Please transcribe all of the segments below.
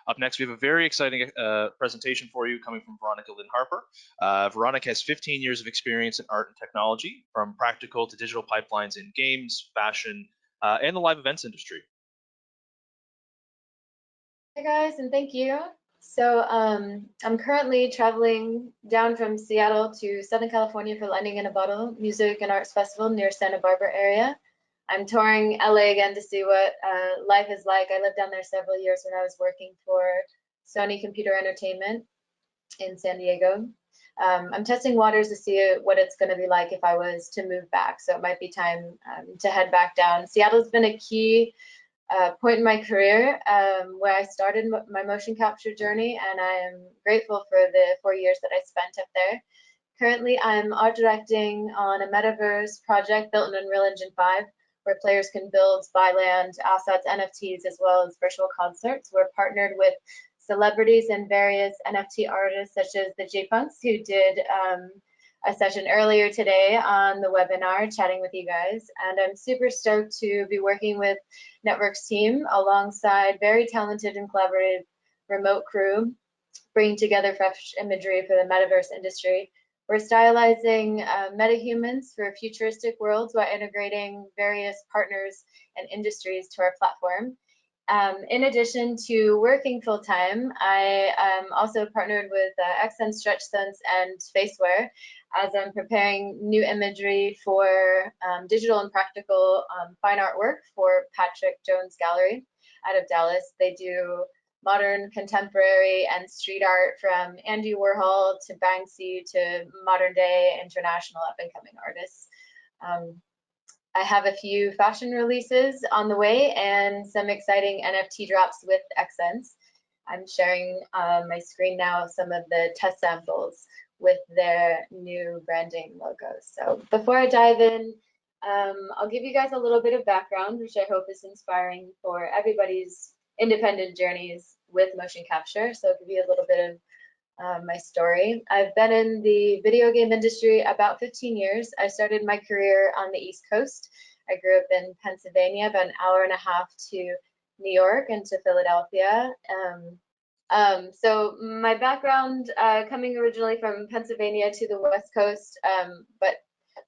Up next, we have a very exciting presentation for you coming from Veronica Lynn Harper. Veronica has 15 years of experience in art and technology, from practical to digital pipelines in games, fashion, and the live events industry. Hey guys, and thank you. So I'm currently traveling down from Seattle to Southern California for Lightning in a Bottle Music and Arts Festival near Santa Barbara area. I'm touring LA again to see what life is like. I lived down there several years when I was working for Sony Computer Entertainment in San Diego. I'm testing waters to see what it's going to be like if I was to move back. So it might be time to head back down. Seattle's been a key point in my career where I started my motion capture journey, and I am grateful for the 4 years that I spent up there. Currently, I'm art directing on a Metaverse project built in Unreal Engine 5, where players can build, buy land, assets, NFTs, as well as virtual concerts. We're partnered with celebrities and various NFT artists, such as the J-Punks, who did a session earlier today on the webinar, chatting with you guys. And I'm super stoked to be working with Network's team alongside very talented and collaborative remote crew, bringing together fresh imagery for the metaverse industry. We're stylizing metahumans for futuristic worlds while integrating various partners and industries to our platform. In addition to working full-time, I am also partnered with Xsens, StretchSense, and Faceware as I'm preparing new imagery for digital and practical fine artwork for Patrick Jones Gallery out of Dallas. They do modern, contemporary, and street art from Andy Warhol to Banksy to modern day international up-and-coming artists. I have a few fashion releases on the way and some exciting NFT drops with Xsens. I'm sharing my screen now some of the test samples with their new branding logos. So before I dive in, I'll give you guys a little bit of background, which I hope is inspiring for everybody's independent journeys with motion capture. So I'll give you a little bit of my story. I've been in the video game industry about 15 years. I started my career on the East Coast. I grew up in Pennsylvania, about an hour and a half to New York and to Philadelphia. So my background coming originally from Pennsylvania to the West Coast, but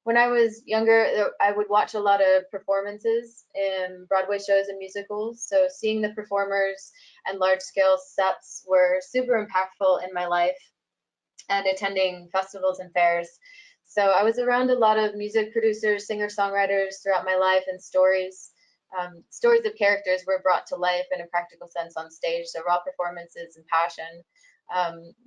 when I was younger, I would watch a lot of performances in Broadway shows and musicals. So seeing the performers and large-scale sets were super impactful in my life, and attending festivals and fairs. So I was around a lot of music producers, singer-songwriters throughout my life, and stories of characters were brought to life in a practical sense on stage. So raw performances and passion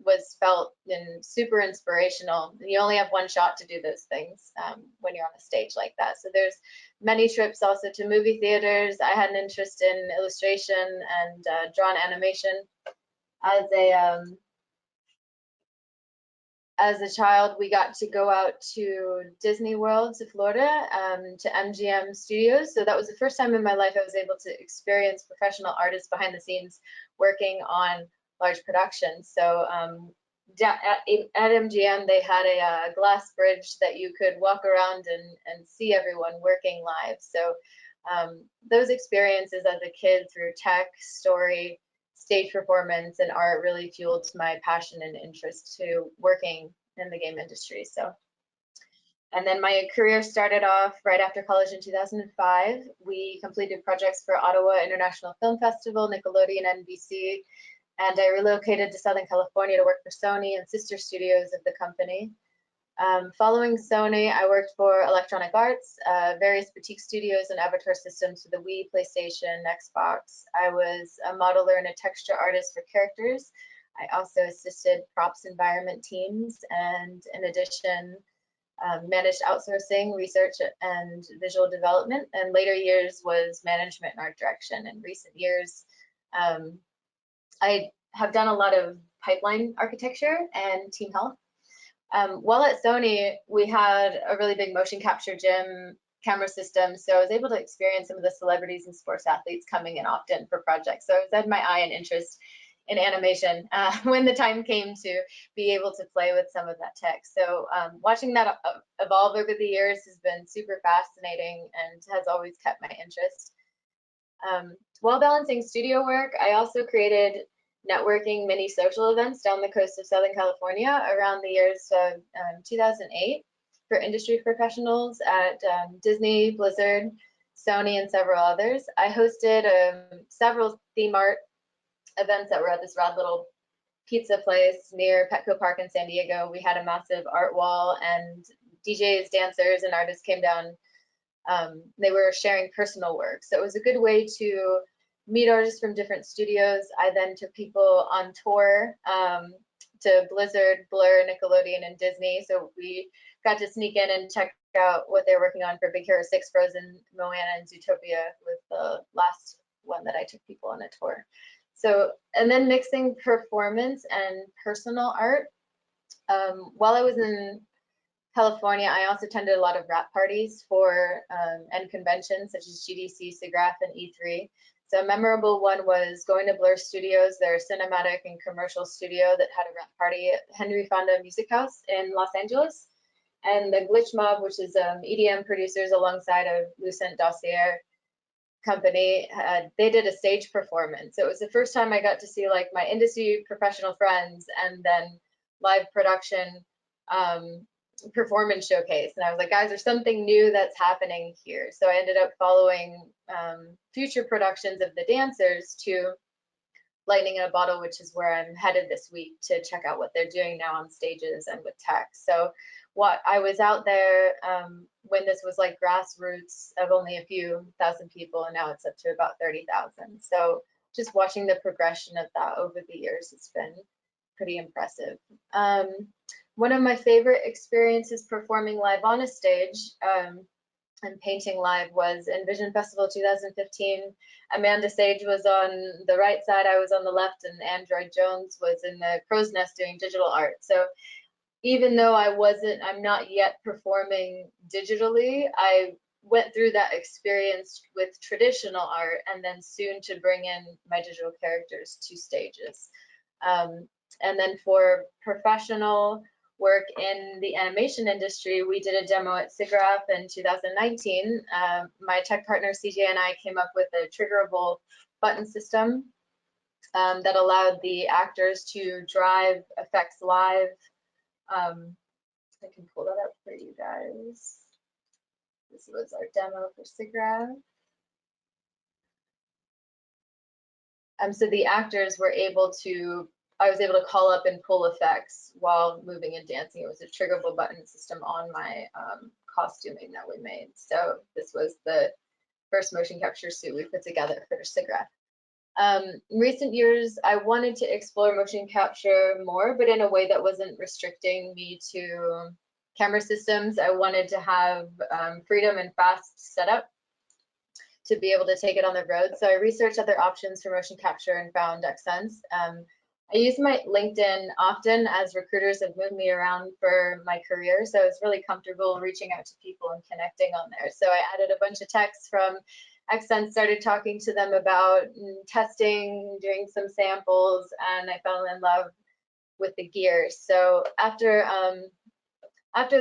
was felt and super inspirational. You only have one shot to do those things when you're on a stage like that. So there's many trips also to movie theaters. I had an interest in illustration and drawn animation. As a child, we got to go out to Disney World, to Florida, to MGM Studios. So that was the first time in my life I was able to experience professional artists behind the scenes working on large productions. So at MGM, they had a glass bridge that you could walk around and see everyone working live. So those experiences as a kid through tech, story, stage performance, and art really fueled my passion and interest to working in the game industry. So, and then my career started off right after college in 2005. We completed projects for Ottawa International Film Festival, Nickelodeon, NBC, and I relocated to Southern California to work for Sony and sister studios of the company. Following Sony, I worked for Electronic Arts, various boutique studios and avatar systems for the Wii, PlayStation, Xbox. I was a modeler and a texture artist for characters. I also assisted props environment teams, and in addition, managed outsourcing, research, and visual development. And later years was management and art direction. In recent years, I have done a lot of pipeline architecture and team health. While at Sony, we had a really big motion capture gym camera system, so I was able to experience some of the celebrities and sports athletes coming in often for projects. So I had my eye and interest in animation when the time came to be able to play with some of that tech. So watching that evolve over the years has been super fascinating and has always kept my interest. While balancing studio work, I also created networking mini social events down the coast of Southern California around the years of 2008 for industry professionals at Disney, Blizzard, Sony, and several others. I hosted several theme art events that were at this rad little pizza place near Petco Park in San Diego. We had a massive art wall, and DJs, dancers, and artists came down. They were sharing personal work. So it was a good way to meet artists from different studios. I then took people on tour to Blizzard, Blur, Nickelodeon, and Disney. So we got to sneak in and check out what they're working on for Big Hero 6, Frozen, Moana, and Zootopia was the last one that I took people on a tour. So, and then mixing performance and personal art. While I was in California, I also attended a lot of rap parties for and conventions such as GDC, SIGGRAPH, and E3. So a memorable one was going to Blur Studios, their cinematic and commercial studio that had a rap party at Henry Fonda Music House in Los Angeles. And the Glitch Mob, which is EDM producers alongside a Lucent Dossier company, they did a stage performance. So it was the first time I got to see like my industry professional friends and then live production performance showcase. And I was like, guys, there's something new that's happening here. So I ended up following future productions of the dancers to Lightning in a Bottle, which is where I'm headed this week to check out what they're doing now on stages and with tech. So what I was out there when this was like grassroots of only a few thousand people, and now it's up to about 30,000. So just watching the progression of that over the years, it's been pretty impressive. One of my favorite experiences performing live on a stage and painting live was Envision Festival 2015. Amanda Sage was on the right side, I was on the left, and Android Jones was in the crow's nest doing digital art. So even though I'm not yet performing digitally, I went through that experience with traditional art and then soon to bring in my digital characters to stages. And then for professional work in the animation industry, we did a demo at SIGGRAPH in 2019. My tech partner CJ and I came up with a triggerable button system that allowed the actors to drive effects live. I can pull that up for you guys. This was our demo for SIGGRAPH. So the actors were able to, I was able to call up and pull effects while moving and dancing. It was a triggerable button system on my costuming that we made. So this was the first motion capture suit we put together for SIGGRAPH. In recent years, I wanted to explore motion capture more, but in a way that wasn't restricting me to camera systems. I wanted to have freedom and fast setup to be able to take it on the road. So I researched other options for motion capture and found Xsens. I use my LinkedIn often as recruiters have moved me around for my career. So it's really comfortable reaching out to people and connecting on there. So I added a bunch of texts from Xsens, started talking to them about testing, doing some samples, and I fell in love with the gear. So after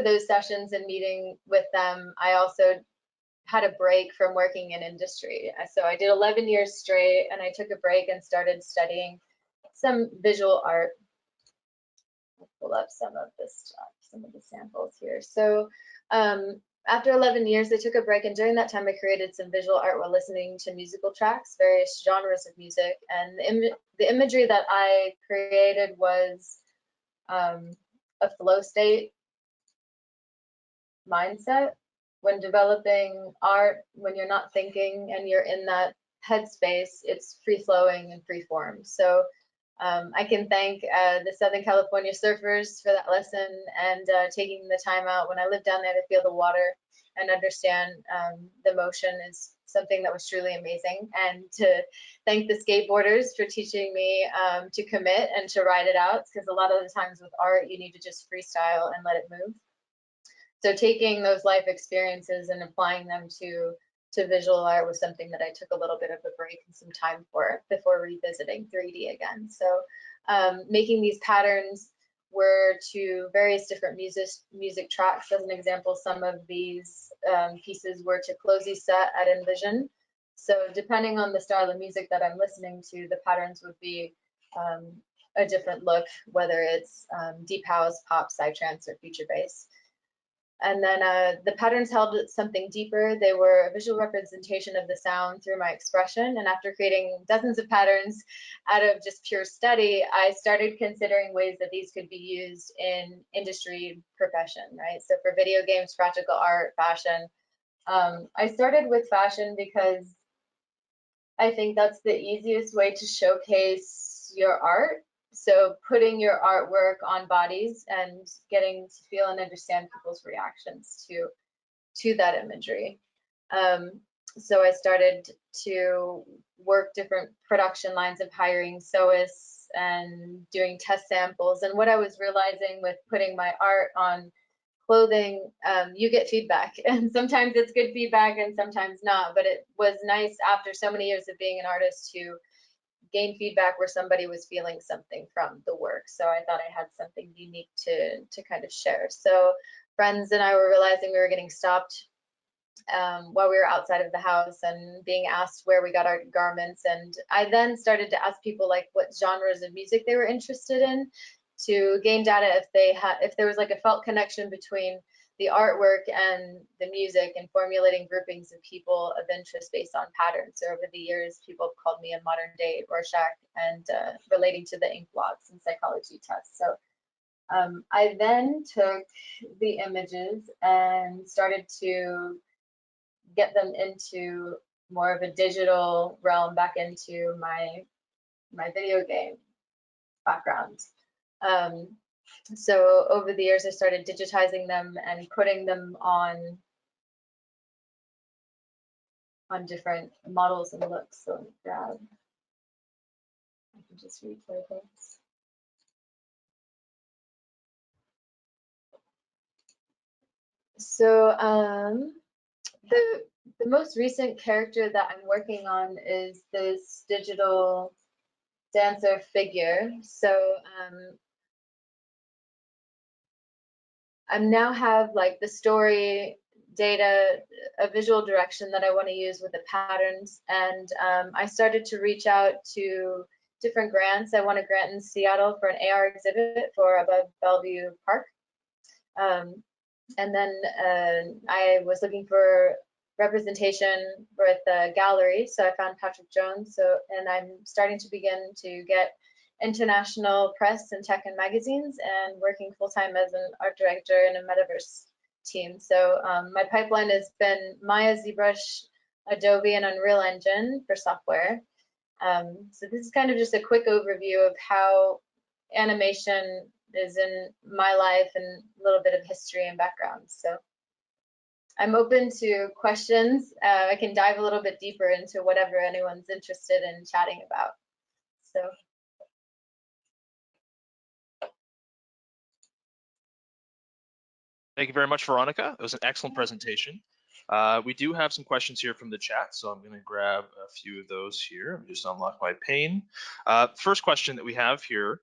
those sessions and meeting with them, I also had a break from working in industry. So I did 11 years straight, and I took a break and started studying some visual art. I'll pull up some of this stuff, some of the samples here. So after 11 years, I took a break, and during that time, I created some visual art while listening to musical tracks, various genres of music. And the imagery that I created was a flow state mindset. When developing art, when you're not thinking and you're in that headspace, it's free flowing and free form. So I can thank the Southern California surfers for that lesson and taking the time out when I lived down there to feel the water and understand the motion is something that was truly amazing. And to thank the skateboarders for teaching me to commit and to ride it out, because a lot of the times with art, you need to just freestyle and let it move. So taking those life experiences and applying them to visual art was something that I took a little bit of a break and some time for before revisiting 3D again. So making these patterns were to various different music tracks. As an example, some of these pieces were to Closey set at Envision. So depending on the style of music that I'm listening to, the patterns would be a different look, whether it's deep house, pop, psytrance, or future bass. And then the patterns held something deeper. They were a visual representation of the sound through my expression. And after creating dozens of patterns out of just pure study, I started considering ways that these could be used in industry profession, right? So for video games, practical art, fashion. I started with fashion because I think that's the easiest way to showcase your art. So putting your artwork on bodies and getting to feel and understand people's reactions to that imagery. So I started to work different production lines of hiring sewists and doing test samples. And what I was realizing with putting my art on clothing, you get feedback, and sometimes it's good feedback and sometimes not, but it was nice after so many years of being an artist to gain feedback where somebody was feeling something from the work. So I thought I had something unique to kind of share. So friends and I were realizing we were getting stopped while we were outside of the house and being asked where we got our garments. And I then started to ask people like what genres of music they were interested in, to gain data if there was like a felt connection between the artwork and the music, and formulating groupings of people of interest based on patterns. So over the years, people have called me a modern day Rorschach, and relating to the ink blots and psychology tests. So I then took the images and started to get them into more of a digital realm, back into my video game background. So over the years, I started digitizing them and putting them on different models and looks. So grab, I can just replay this. So the most recent character that I'm working on is this digital dancer figure. So I now have like the story data, a visual direction that I want to use with the patterns. And I started to reach out to different grants. I won a grant in Seattle for an AR exhibit for above Bellevue Park. And then I was looking for representation with a gallery. So I found Patrick Jones. And I'm starting to begin to get international press and tech and magazines, and working full-time as an art director in a Metaverse team. So my pipeline has been Maya, ZBrush, Adobe, and Unreal Engine for software. So this is kind of just a quick overview of how animation is in my life and a little bit of history and background. So I'm open to questions. I can dive a little bit deeper into whatever anyone's interested in chatting about. So. Thank you very much, Veronica. It was an excellent presentation. We do have some questions here from the chat, so I'm going to grab a few of those here. Let me just unlock my pane. First question that we have here,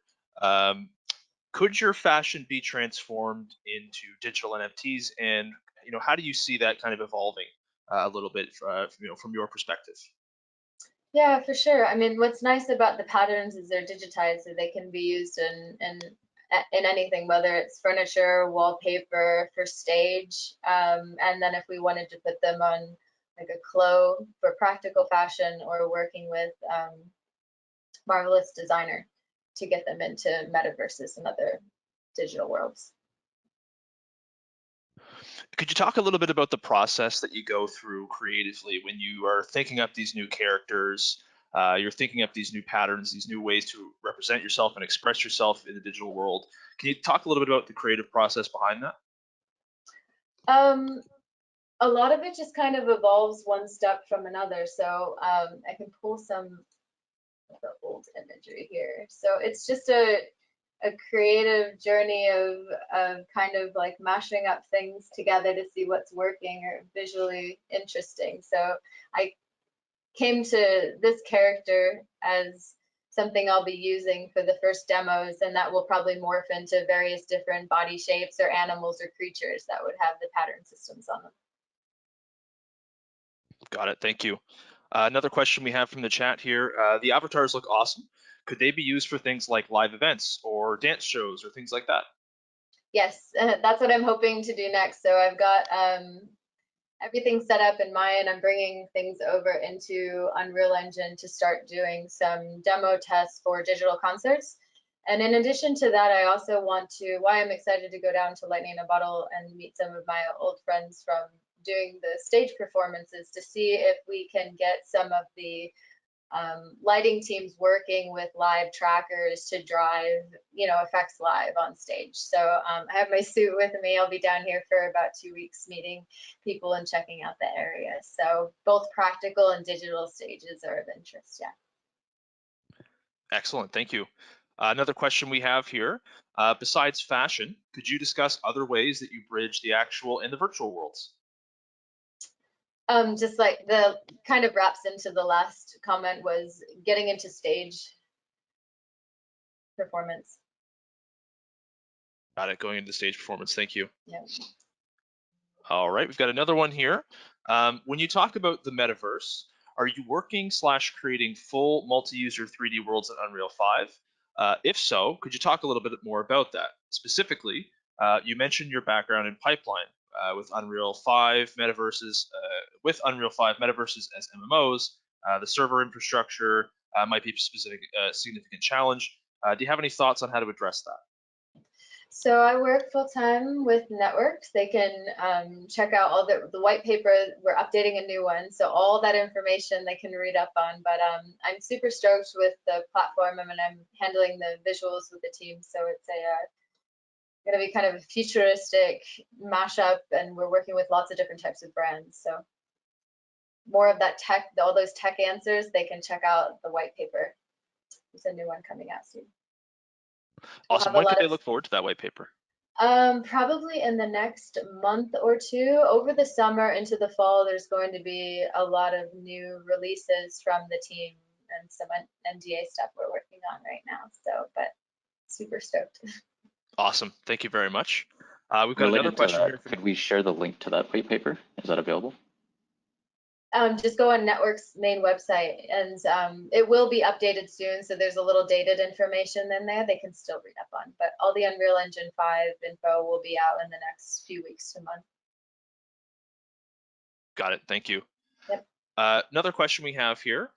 could your fashion be transformed into digital NFTs, and how do you see that kind of evolving a little bit from your perspective? Yeah, for sure. I mean, what's nice about the patterns is they're digitized, so they can be used in anything, whether it's furniture, wallpaper, for stage, and then if we wanted to put them on like a clo for practical fashion, or working with Marvelous Designer to get them into metaverses and other digital worlds. Could you talk a little bit about the process that you go through creatively when you are thinking up these new characters, you're thinking up these new patterns, these new ways to represent yourself and express yourself in the digital world? Can you talk a little bit about the creative process behind that? A lot of it just kind of evolves one step from another. So I can pull some of the old imagery here. So it's just a creative journey of kind of like mashing up things together to see what's working or visually interesting. So I came to this character as something I'll be using for the first demos, and that will probably morph into various different body shapes or animals or creatures that would have the pattern systems on them. Got it. Thank you. Another question we have from the chat here. The avatars look awesome. Could they be used for things like live events or dance shows or things like that? Yes, that's what I'm hoping to do next. So I've got everything set up in Maya, and I'm bringing things over into Unreal Engine to start doing some demo tests for digital concerts. And in addition to that, I also want to, why I'm excited to go down to Lightning in a Bottle and meet some of my old friends from doing the stage performances, to see if we can get some of the lighting teams working with live trackers to drive, effects live on stage. So I have my suit with me. I'll be down here for about 2 weeks meeting people and checking out the area. So both practical and digital stages are of interest, yeah. Excellent, thank you. Another question we have here, besides fashion, could you discuss other ways that you bridge the actual and the virtual worlds? Just like the kind of wraps into the last comment, was getting into stage performance. Got it, going into the stage performance, thank you. Yeah. All right, we've got another one here. When you talk about the metaverse, are you working / creating full multi-user 3D worlds in Unreal 5? If so, could you talk a little bit more about that? Specifically, you mentioned your background in pipeline with Unreal 5 metaverses, as MMOs. The server infrastructure might be a significant challenge. Do you have any thoughts on how to address that? So I work full time with Networks. They can check out all the white paper. We're updating a new one, so all that information they can read up on. But I'm super stoked with the platform. I mean, I'm handling the visuals with the team, so it's going to be kind of a futuristic mashup, and we're working with lots of different types of brands. So more of that tech, all those tech answers, they can check out the white paper. There's a new one coming out soon. Awesome. When could they look forward to that white paper? Probably in the next month or two. Over the summer into the fall, there's going to be a lot of new releases from the team and some NDA stuff we're working on right now. So, but super stoked. Awesome. Thank you very much. We've got Related another question here. Could we share the link to that white paper? Is that available? Just go on Network's main website, and it will be updated soon. So there's a little dated information in there they can still read up on. But all the Unreal Engine 5 info will be out in the next few weeks to month. Got it. Thank you. Yep. Another question we have here.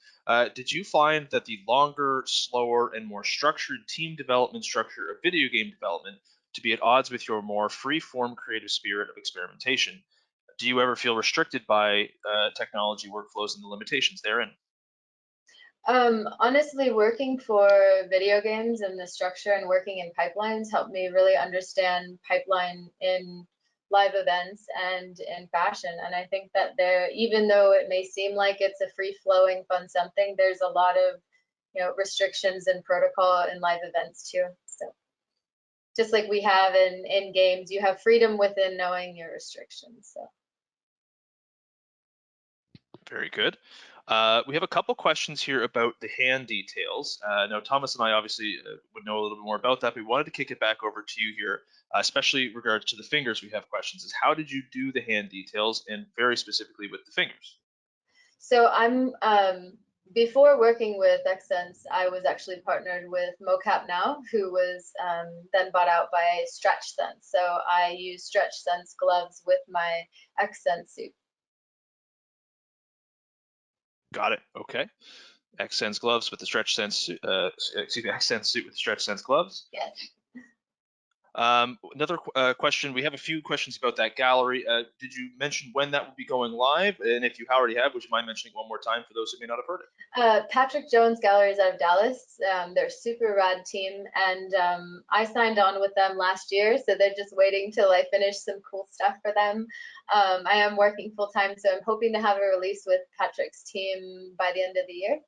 Did you find that the longer, slower, and more structured team development structure of video game development to be at odds with your more free-form creative spirit of experimentation? Do you ever feel restricted by technology workflows and the limitations therein? Honestly, working for video games and the structure and working in pipelines helped me really understand pipeline in live events and in fashion. And I think that there, even though it may seem like it's a free-flowing fun something, there's a lot of restrictions and protocol in live events too. So just like we have in games, you have freedom within knowing your restrictions. So. Very good. We have a couple questions here about the hand details. Now, Thomas and I obviously would know a little bit more about that, but we wanted to kick it back over to you here, especially in regards to the fingers. We have questions. Is how did you do the hand details, and very specifically with the fingers? So I'm before working with Xsens, I was actually partnered with Mocap now, who was then bought out by Xsens. So I use Xsens gloves with my Xsens suit. Got it. Okay. Xsens gloves with the Xsens Xsens suit with the Xsens gloves. Yes. Another question. We have a few questions about that gallery. Did you mention when that will be going live? And if you already have, would you mind mentioning one more time for those who may not have heard it? Patrick Jones Gallery is out of Dallas. They're a super rad team, and I signed on with them last year, so they're just waiting till I finish some cool stuff for them. I am working full time, so I'm hoping to have a release with Patrick's team by the end of the year.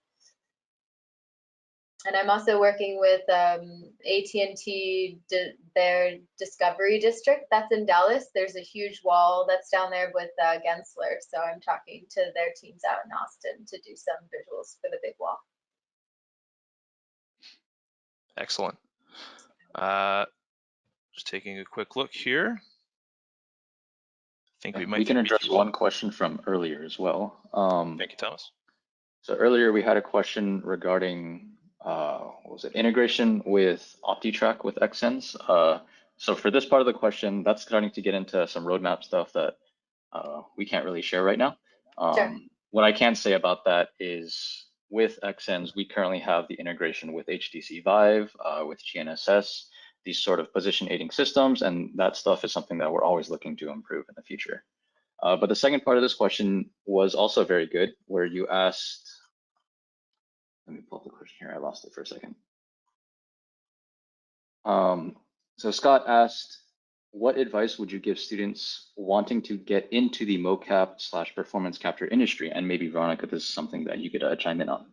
And I'm also working with AT&T, their Discovery District. That's in Dallas. There's a huge wall that's down there with Gensler. So I'm talking to their teams out in Austin to do some visuals for the big wall. Excellent. Just taking a quick look here. I think we can address one question from earlier as well. Thank you, Thomas. So earlier we had a question regarding what was it? Integration with OptiTrack with Xsens. So for this part of the question, that's starting to get into some roadmap stuff that we can't really share right now. Sure. What I can say about that is with Xsens, we currently have the integration with HTC Vive, with GNSS, these sort of position aiding systems, and that stuff is something that we're always looking to improve in the future. But the second part of this question was also very good, where you asked, let me pull up the question here, I lost it for a second. So Scott asked, what advice would you give students wanting to get into the mocap / performance capture industry? And maybe Veronica, this is something that you could chime in on.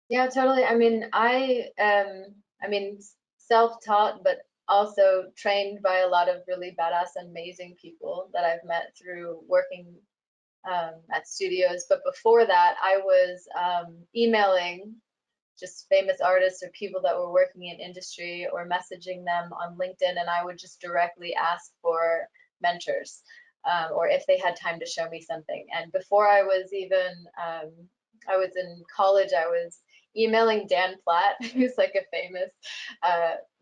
Yeah, totally. I mean, self-taught, but also trained by a lot of really badass, amazing people that I've met through working at studios. But before that, I was emailing just famous artists or people that were working in industry or messaging them on LinkedIn, and I would just directly ask for mentors or if they had time to show me something. And before I was even, I was in college, I was emailing Dan Platt, who's like a famous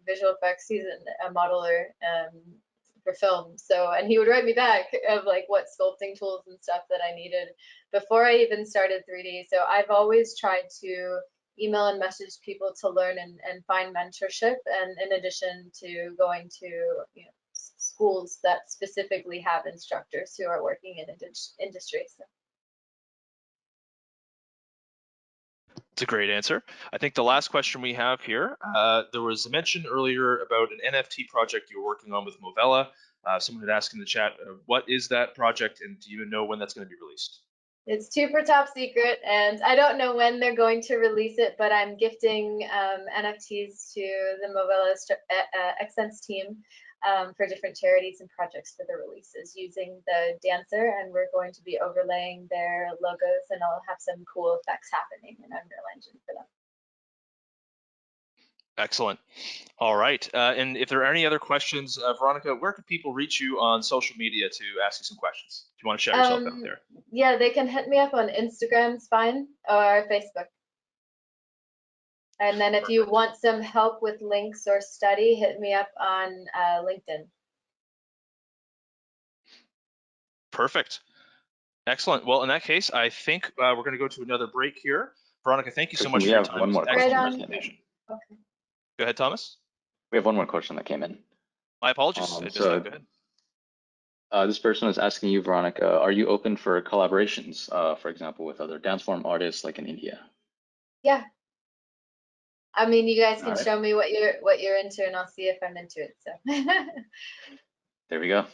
visual effects, he's a modeler for film. So, and he would write me back of like what sculpting tools and stuff that I needed before I even started 3D. So I've always tried to email and message people to learn and find mentorship, and in addition to going to schools that specifically have instructors who are working in industry. So. It's a great answer. I think the last question we have here, there was a mention earlier about an NFT project you were working on with Movella. Someone had asked in the chat, what is that project, and do you know when that's going to be released? It's super top secret, and I don't know when they're going to release it, but I'm gifting NFTs to the Movella Xsens team for different charities and projects for the releases using the dancer, and we're going to be overlaying their logos, and I'll have some cool effects happening in Unreal Engine for them. Excellent. All right. And if there are any other questions, Veronica, where can people reach you on social media to ask you some questions? Do you want to shout yourself out there? Yeah, they can hit me up on Instagram, it's fine, or Facebook. And then if you want some help with links or study, hit me up on LinkedIn. Perfect. Excellent. Well, in that case, I think we're going to go to another break here. Veronica, thank you so much for your time. One more Excellent question. presentation. Okay. Go ahead, Thomas. We have one more question that came in. My apologies. Go ahead. This person is asking you, Veronica, are you open for collaborations, for example, with other dance form artists like in India? Yeah. I mean, you guys can show me what you're into, and I'll see if I'm into it. So. There we go.